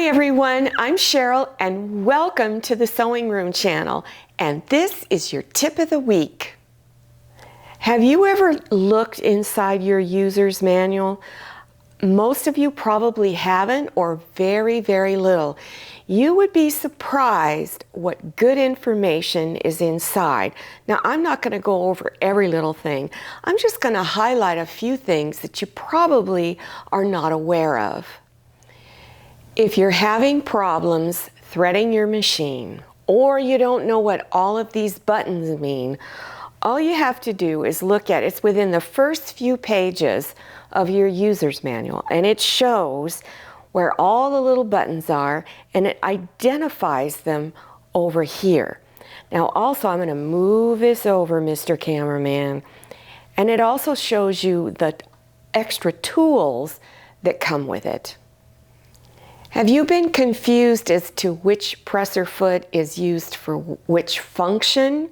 Hi everyone, I'm Cheryl and welcome to the Sewing Room channel, and this is your tip of the week. Have you ever looked inside your user's manual? Most of you probably haven't, or very, very little. You would be surprised what good information is inside. Now, I'm not going to go over every little thing. I'm just going to highlight a few things that you probably are not aware of. If you're having problems threading your machine, or you don't know what all of these buttons mean, all you have to do is look at it's within the first few pages of your user's manual, and it shows where all the little buttons are, and it identifies them over here. Now also, I'm going to move this over, Mr. Cameraman, and it also shows you the extra tools that come with it. Have you been confused as to which presser foot is used for which function?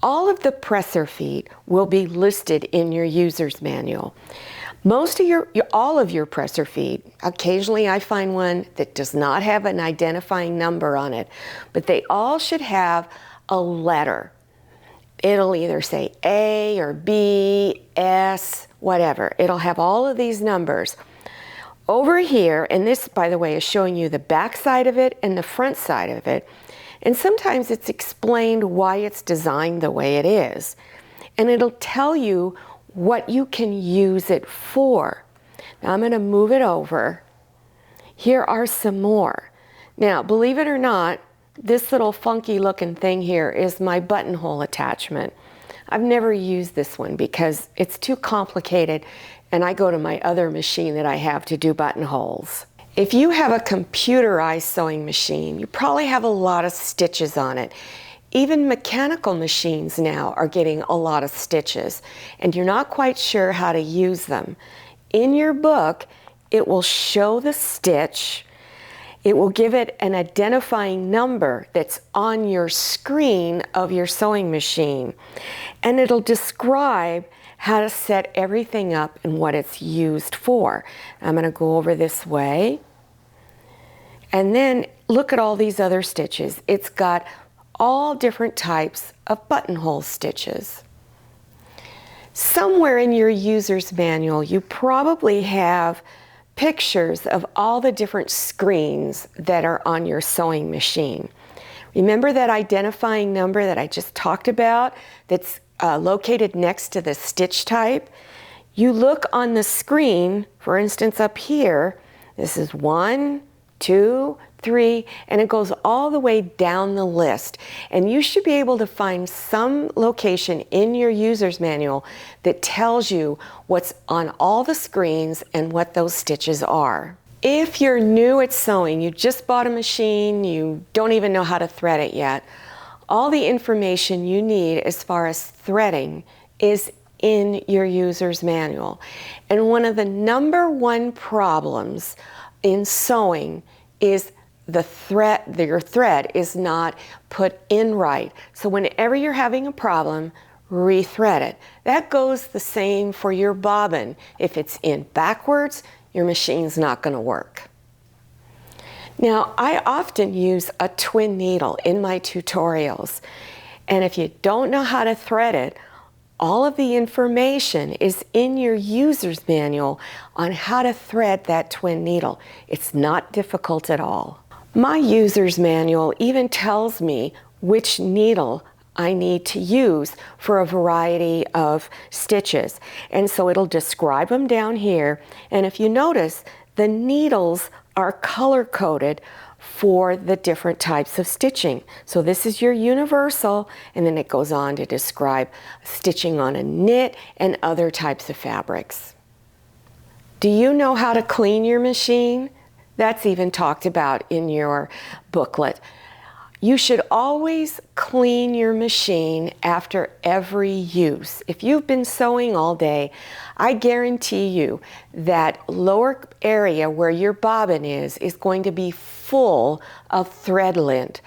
All of the presser feet will be listed in your user's manual. All of your presser feet, occasionally I find one that does not have an identifying number on it, but they all should have a letter. It'll either say A or B, S, whatever. It'll have all of these numbers. Over here, and this, by the way, is showing you the back side of it and the front side of it. And sometimes it's explained why it's designed the way it is. And it'll tell you what you can use it for. Now I'm going to move it over. Here are some more. Now, believe it or not, this little funky looking thing here is my buttonhole attachment. I've never used this one because it's too complicated, and I go to my other machine that I have to do buttonholes. If you have a computerized sewing machine, you probably have a lot of stitches on it. Even mechanical machines now are getting a lot of stitches, and you're not quite sure how to use them. In your book, it will show the stitch. It will give it an identifying number that's on your screen of your sewing machine, and it'll describe how to set everything up and what it's used for. I'm going to go over this way, and then look at all these other stitches. It's got all different types of buttonhole stitches. Somewhere in your user's manual, you probably have pictures of all the different screens that are on your sewing machine. Remember that identifying number that I just talked about that's located next to the stitch type? You look on the screen, for instance up here, this is 1, 2, 3, and it goes all the way down the list. And you should be able to find some location in your user's manual that tells you what's on all the screens and what those stitches are. If you're new at sewing, you just bought a machine, you don't even know how to thread it yet, all the information you need as far as threading is in your user's manual. And one of the #1 problems in sewing is your thread is not put in right. So whenever you're having a problem, rethread it. That goes the same for your bobbin. If it's in backwards, your machine's not going to work. Now, I often use a twin needle in my tutorials, and if you don't know how to thread it, all of the information is in your user's manual on how to thread that twin needle. It's not difficult at all. My user's manual even tells me which needle I need to use for a variety of stitches. And so it'll describe them down here. And if you notice, the needles are color-coded for the different types of stitching. So this is your universal, and then it goes on to describe stitching on a knit and other types of fabrics. Do you know how to clean your machine? That's even talked about in your booklet. You should always clean your machine after every use. If you've been sewing all day, I guarantee you that lower area where your bobbin is going to be full of thread lint,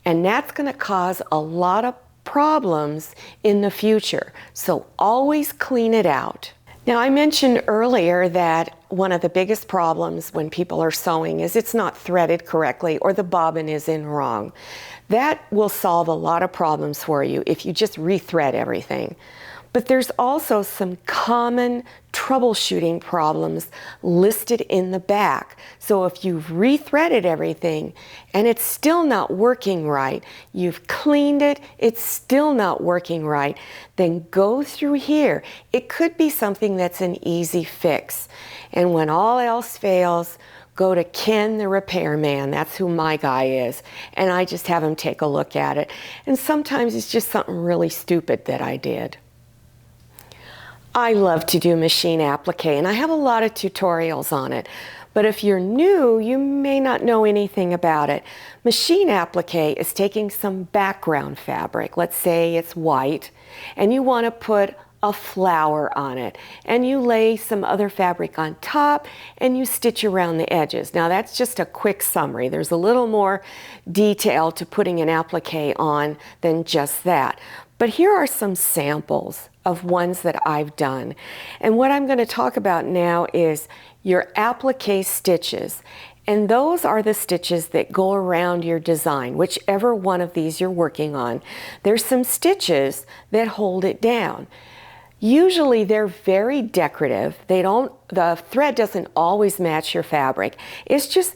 and that's going to cause a lot of problems in the future. So always clean it out. Now, I mentioned earlier that one of the biggest problems when people are sewing is it's not threaded correctly or the bobbin is in wrong. That will solve a lot of problems for you if you just rethread everything. But there's also some common troubleshooting problems listed in the back. So if you've rethreaded everything and it's still not working right, you've cleaned it, it's still not working right, then go through here. It could be something that's an easy fix. And when all else fails, go to Ken the repairman. That's who my guy is. And I just have him take a look at it. And sometimes it's just something really stupid that I did. I love to do machine applique, and I have a lot of tutorials on it. But if you're new, you may not know anything about it. Machine applique is taking some background fabric, let's say it's white, and you want to put a flower on it. And you lay some other fabric on top, and you stitch around the edges. Now that's just a quick summary. There's a little more detail to putting an applique on than just that. But here are some samples of ones that I've done. And what I'm going to talk about now is your applique stitches. And those are the stitches that go around your design, whichever one of these you're working on. There's some stitches that hold it down. Usually they're very decorative. The thread doesn't always match your fabric. It's just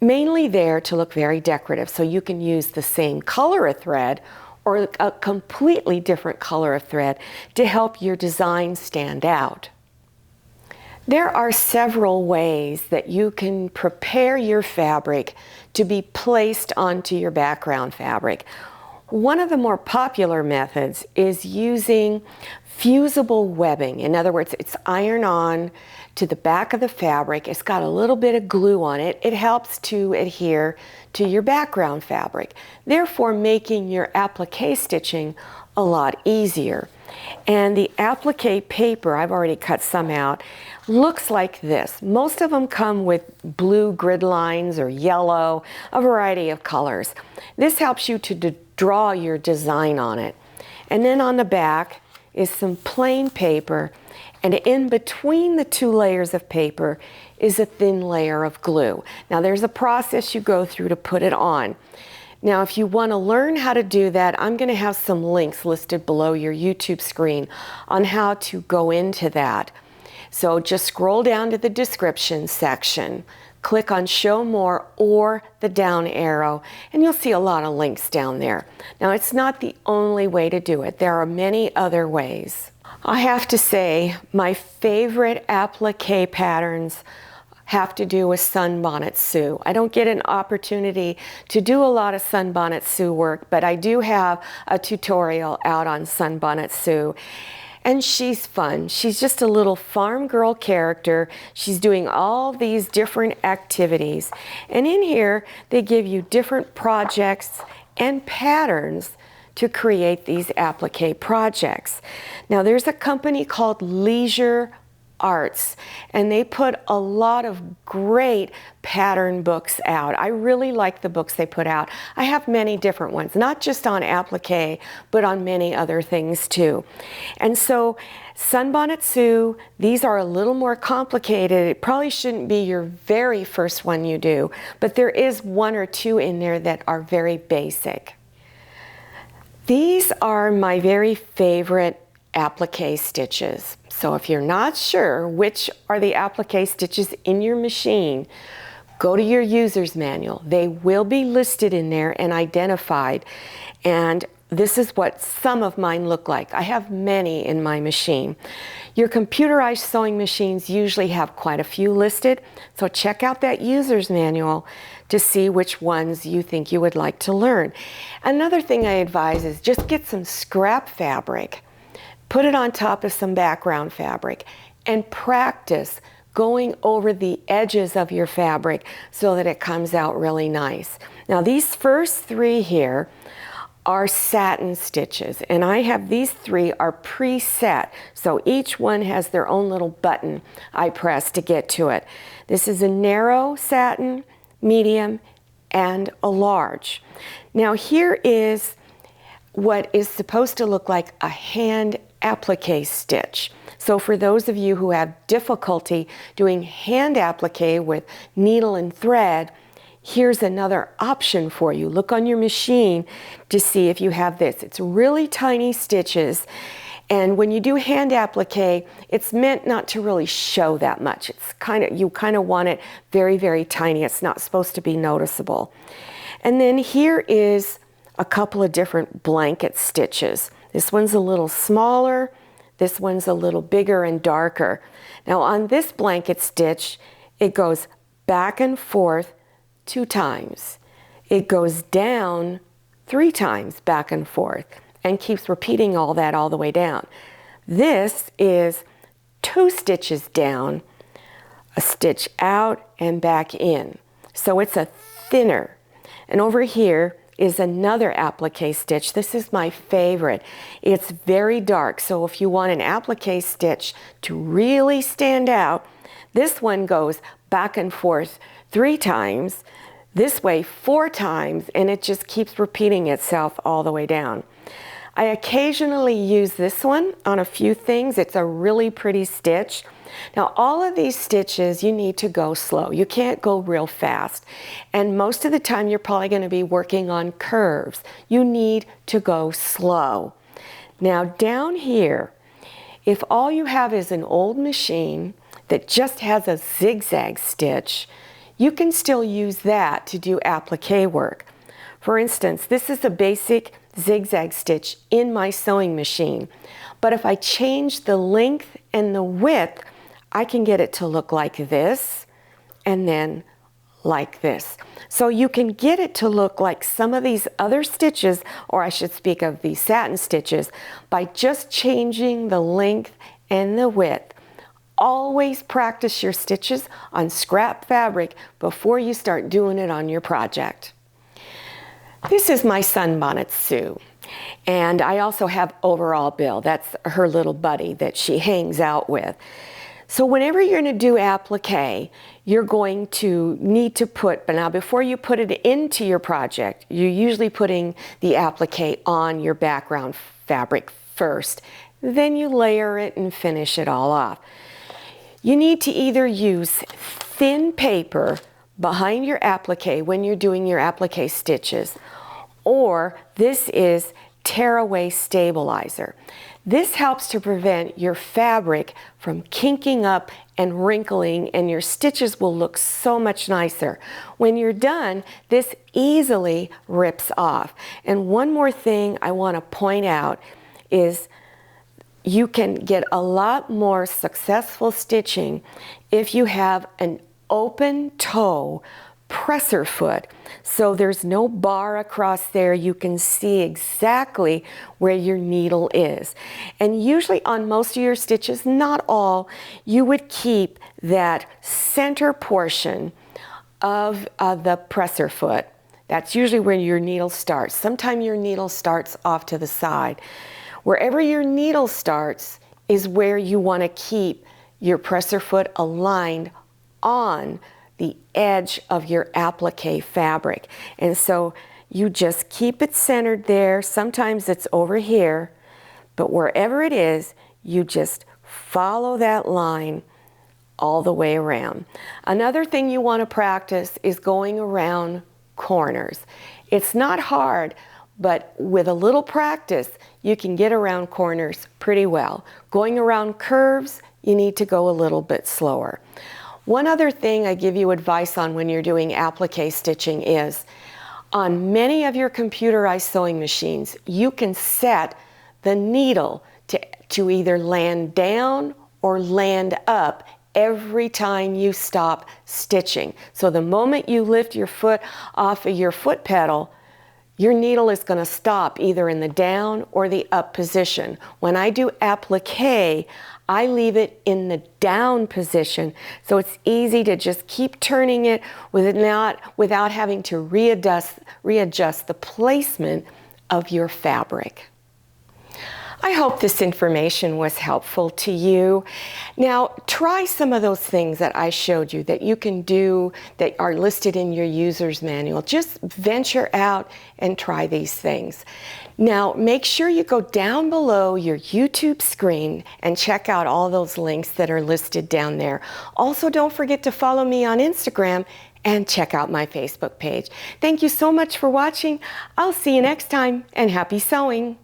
mainly there to look very decorative. So you can use the same color of thread or a completely different color of thread to help your design stand out. There are several ways that you can prepare your fabric to be placed onto your background fabric. One of the more popular methods is using fusible webbing. In other words, it's iron on to the back of the fabric. It's got a little bit of glue on it. It helps to adhere to your background fabric, therefore making your applique stitching a lot easier. And the applique paper, I've already cut some out, looks like this. Most of them come with blue grid lines or yellow, a variety of colors. This helps you to draw your design on it. And then on the back is some plain paper, and in between the two layers of paper is a thin layer of glue. Now there's a process you go through to put it on. Now if you want to learn how to do that, I'm going to have some links listed below your YouTube screen on how to go into that. So just scroll down to the description section, click on Show More or the down arrow, and you'll see a lot of links down there. Now it's not the only way to do it. There are many other ways. I have to say my favorite applique patterns have to do with Sunbonnet Sue. I don't get an opportunity to do a lot of Sunbonnet Sue work, but I do have a tutorial out on Sunbonnet Sue. And she's fun. She's just a little farm girl character. She's doing all these different activities. And in here, they give you different projects and patterns to create these applique projects. Now there's a company called Leisure Arts, and they put a lot of great pattern books out. I really like the books they put out. I have many different ones, not just on applique, but on many other things too. And so Sunbonnet Sue, these are a little more complicated. It probably shouldn't be your very first one you do, but there is one or two in there that are very basic. These are my very favorite applique stitches. So if you're not sure which are the applique stitches in your machine, go to your user's manual. They will be listed in there and identified. And this is what some of mine look like. I have many in my machine. Your computerized sewing machines usually have quite a few listed, so check out that user's manual to see which ones you think you would like to learn. Another thing I advise is just get some scrap fabric, put it on top of some background fabric, and practice going over the edges of your fabric so that it comes out really nice. Now these first three here are satin stitches, and I have these three are preset, so each one has their own little button I press to get to it. This is a narrow satin, medium, and a large. Now here is what is supposed to look like a hand applique stitch. So for those of you who have difficulty doing hand applique with needle and thread, here's another option for you. Look on your machine to see if you have this. It's really tiny stitches, and when you do hand applique, it's meant not to really show that much. You kind of want it very, very tiny. It's not supposed to be noticeable. And then here is a couple of different blanket stitches. This one's a little smaller, this one's a little bigger and darker. Now on this blanket stitch, it goes back and forth 2 times. It goes down 3 times back and forth and keeps repeating all that all the way down. This is 2 stitches down, a stitch out and back in. So it's a thinner. And over here is another applique stitch. This is my favorite. It's very dark, so if you want an applique stitch to really stand out, this one goes back and forth 3 times, this way 4 times, and it just keeps repeating itself all the way down. I occasionally use this one on a few things. It's a really pretty stitch. Now all of these stitches you need to go slow. You can't go real fast. And most of the time you're probably going to be working on curves. You need to go slow. Now down here, if all you have is an old machine that just has a zigzag stitch, you can still use that to do applique work. For instance, this is a basic zigzag stitch in my sewing machine. But if I change the length and the width, I can get it to look like this and then like this. So you can get it to look like some of these other stitches, or I should speak of these satin stitches, by just changing the length and the width. Always practice your stitches on scrap fabric before you start doing it on your project. This is my Sunbonnet Sue, and I also have Overall Bill. That's her little buddy that she hangs out with. So whenever you're going to do applique, you're going to need to put, but now before you put it into your project, you're usually putting the applique on your background fabric first. Then you layer it and finish it all off. You need to either use thin paper behind your applique when you're doing your applique stitches, or this is tearaway stabilizer. This helps to prevent your fabric from kinking up and wrinkling, and your stitches will look so much nicer. When you're done, this easily rips off. And one more thing I want to point out is you can get a lot more successful stitching if you have an open toe presser foot. So there's no bar across there. You can see exactly where your needle is. And usually on most of your stitches, not all, you would keep that center portion of the presser foot. That's usually where your needle starts. Sometimes your needle starts off to the side. Wherever your needle starts is where you want to keep your presser foot aligned on the edge of your applique fabric. And so you just keep it centered there. Sometimes it's over here, but wherever it is, you just follow that line all the way around. Another thing you want to practice is going around corners. It's not hard, but with a little practice, you can get around corners pretty well. Going around curves, you need to go a little bit slower. One other thing I give you advice on when you're doing applique stitching is, on many of your computerized sewing machines, you can set the needle to either land down or land up every time you stop stitching. So the moment you lift your foot off of your foot pedal, your needle is going to stop either in the down or the up position. When I do applique, I leave it in the down position, so it's easy to just keep turning it without having to readjust the placement of your fabric. I hope this information was helpful to you. Now, try some of those things that I showed you that you can do that are listed in your user's manual. Just venture out and try these things. Now, make sure you go down below your YouTube screen and check out all those links that are listed down there. Also, don't forget to follow me on Instagram and check out my Facebook page. Thank you so much for watching. I'll see you next time, and happy sewing.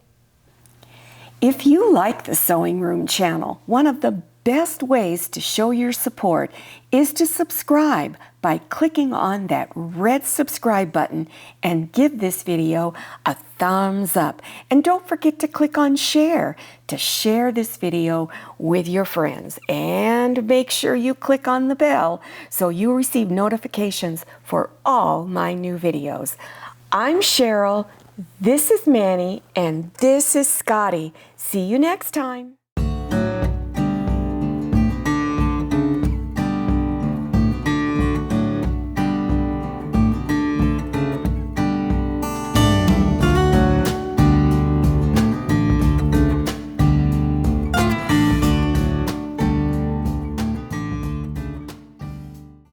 If you like the Sewing Room channel, one of the best ways to show your support is to subscribe by clicking on that red subscribe button and give this video a thumbs up. And don't forget to click on share to share this video with your friends. And make sure you click on the bell so you receive notifications for all my new videos. I'm Cheryl. This is Manny, and this is Scotty. See you next time.